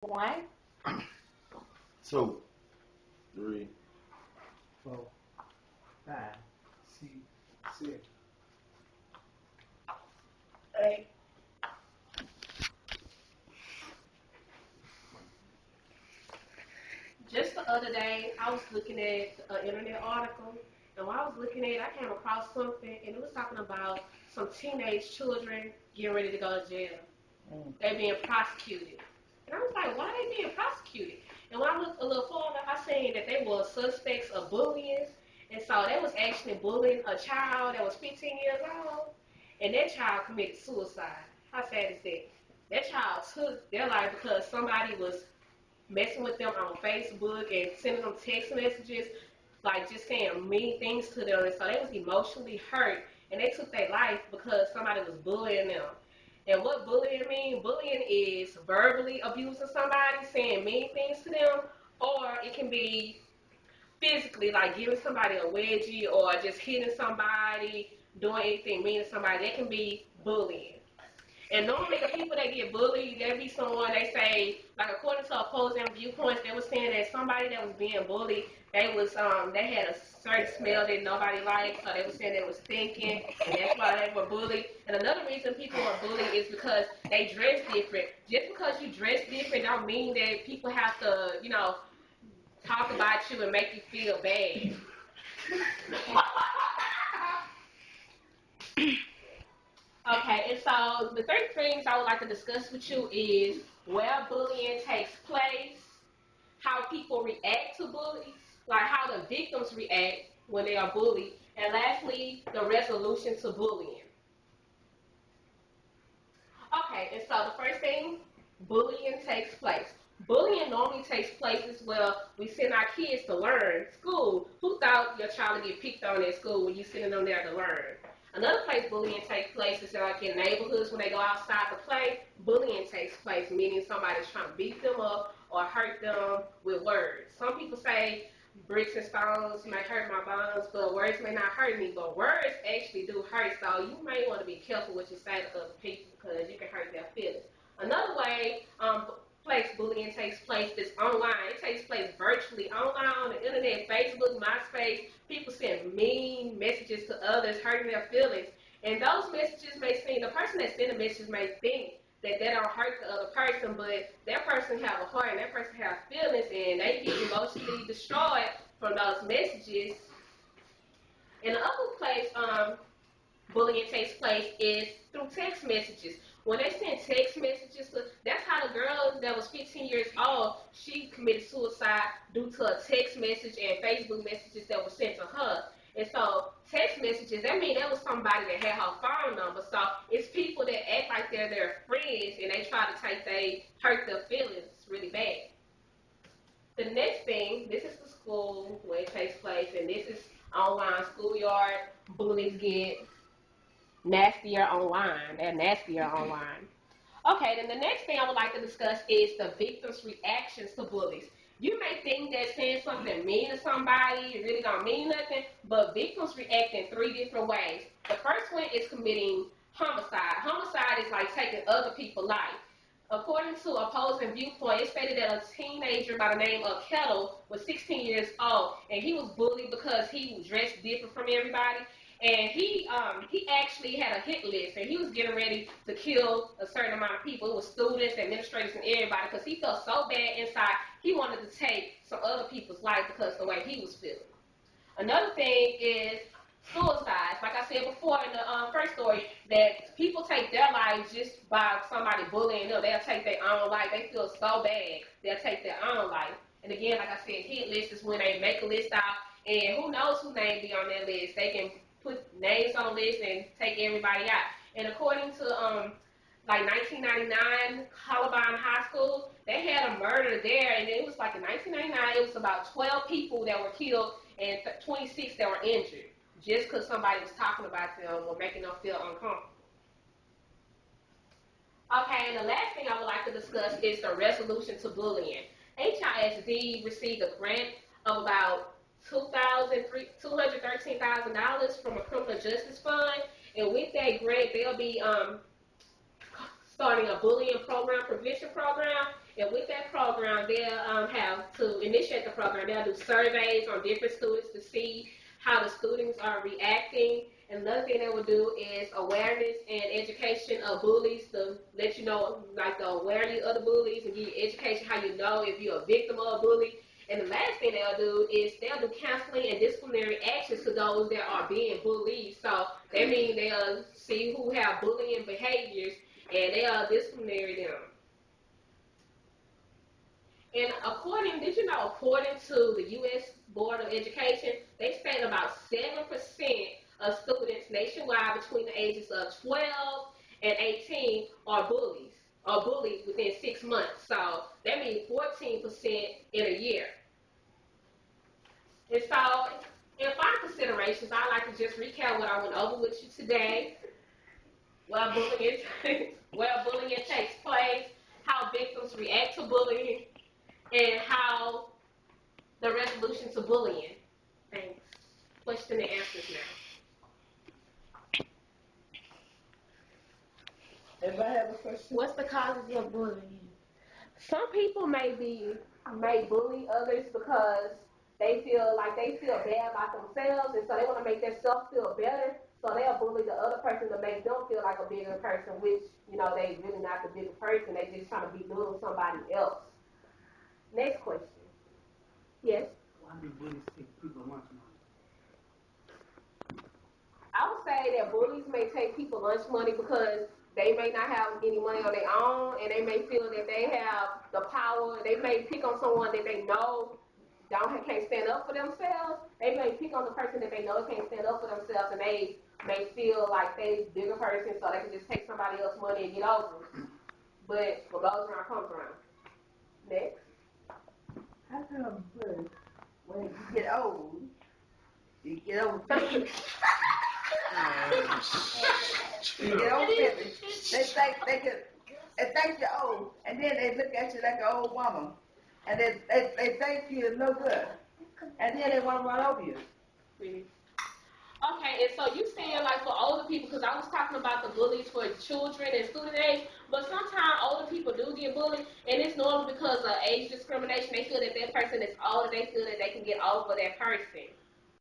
1, 2, 3, 4, 5, 6, 7. 8. Just the other day, I was looking at an internet article, and while I was looking at it, I came across something, and it was talking about some teenage children getting ready to go to jail. They being prosecuted. And I was like, why are they being prosecuted? And when I looked a little further, I seen that they were suspects of bullying. And so they was actually bullying a child that was 15 years old, and that child committed suicide. How sad is that? That child took their life because somebody was messing with them on Facebook and sending them text messages, like just saying mean things to them. And so they was emotionally hurt, and they took their life because somebody was bullying them. And what bullying means? Bullying is verbally abusing somebody, saying mean things to them, or it can be physically, like giving somebody a wedgie or just hitting somebody, doing anything mean to somebody. That can be bullying. And normally the people that get bullied, there be someone they say, like according to opposing viewpoints, they were saying that somebody that was being bullied, they had a certain smell that nobody liked, so they were saying they was stinking, and that's why they were bullied. And another reason people are bullied is because they dress different. Just because you dress different don't mean that people have to, talk about you and make you feel bad. Okay, and so the three things I would like to discuss with you is where bullying takes place, how people react to bullies, like how the victims react when they are bullied, and lastly, the resolution to bullying. Okay, and so the first thing, bullying takes place. Bullying normally takes place as well. We send our kids to learn. School. Who thought your child would get picked on at school when you sending them there to learn? Another place bullying takes place is like in neighborhoods when they go outside to play. Bullying takes place, meaning somebody's trying to beat them up or hurt them with words. Some people say bricks and stones may hurt my bones, but words may not hurt me. But words actually do hurt, so you may want to be careful what you say to other people because you can hurt their feelings. Another way place bullying takes place is online. It takes place virtually online on the internet, Facebook, MySpace. People send mean messages to others, hurting their feelings. And those messages may seem, the person that sent the message may think that don't hurt the other person, but that person have a heart and that person have feelings and they get emotionally destroyed from those messages. And the other place bullying takes place is through text messages. When they send text messages, that's how the girl that was 15 years old, she committed suicide due to a text message and Facebook messages that were sent to her. And so text messages, that means that was somebody that had her phone number. So it's people that act like they're their friends and they try to hurt their feelings really bad. The next thing, this is the school where it takes place, and this is online schoolyard. Bullies get nastier online. They're nastier online. Okay, then the next thing I would like to discuss is the victim's reactions to bullies. You may think that saying something mean to somebody it really don't mean nothing, but victims react in three different ways. The first one is committing homicide. Homicide is like taking other people's life. According to opposing viewpoint, it stated that a teenager by the name of Kettle was 16 years old, and he was bullied because he dressed different from everybody. And he actually had a hit list, and he was getting ready to kill a certain amount of people. It was students, administrators, and everybody, because he felt so bad inside. He wanted to take some other people's life because of the way he was feeling. Another thing is suicides. Like I said before in the first story, that people take their lives just by somebody bullying them. They'll take their own life. They feel so bad, they'll take their own life. And again, like I said, hit list is when they make a list out, and who knows who name be on that list. They can put names on the list and take everybody out. And according to like 1999 Columbine High School, they had a murder there, and it was like in 1999, it was about 12 people that were killed and 26 that were injured, just because somebody was talking about them or making them feel uncomfortable. Okay, and the last thing I would like to discuss is the resolution to bullying. HISD received a grant of about $213,000 from a criminal justice fund, and with that grant, they'll be starting a bullying program, prevention program, And with that program, they'll have to initiate the program. They'll do surveys on different students to see how the students are reacting. And another thing they will do is awareness and education of bullies to let you know, like the awareness of the bullies and give you education how you know if you're a victim of a bully. And the last thing they'll do is they'll do counseling and disciplinary actions to those that are being bullied. So that means they'll see who have bullying behaviors and they'll disciplinary them. And did you know, according to the U.S. Board of Education, they say about 7% of students nationwide between the ages of 12 and 18 are bullied within 6 months. So that means 14% in a year. And so, in final considerations, I'd like to just recap what I went over with you today. Where bullying takes place, how victims react to bullying, and how the resolution to bullying. Thanks. Question and answers now. Everybody have a question? What's the causes of bullying? Some people may bully others because they feel bad about themselves, and so they want to make themselves feel better. So they'll bully the other person to make them feel like a bigger person, which, they really not the bigger person. They just trying to belittle somebody else. Next question. Yes? Why do bullies take people lunch money? I would say that bullies may take people lunch money because they may not have any money on their own, and they may feel that they have the power. They may pick on someone that they know can't stand up for themselves. They may pick on the person that they know can't stand up for themselves, and they may feel like they bigger person, so they can just take somebody else's money and get over it. But what goes around comes around. Next. How come when you get old, you get over 50, you get over 50, they think you're old, and then they look at you like an old woman, and they think you're no good, and then they want to run over you. Really? Okay, and so you saying like for older people, because I was talking about the bullies for children and student age, but sometimes older people do get bullied, and it's normally because of age discrimination. They feel that person is older, they feel that they can get over that person.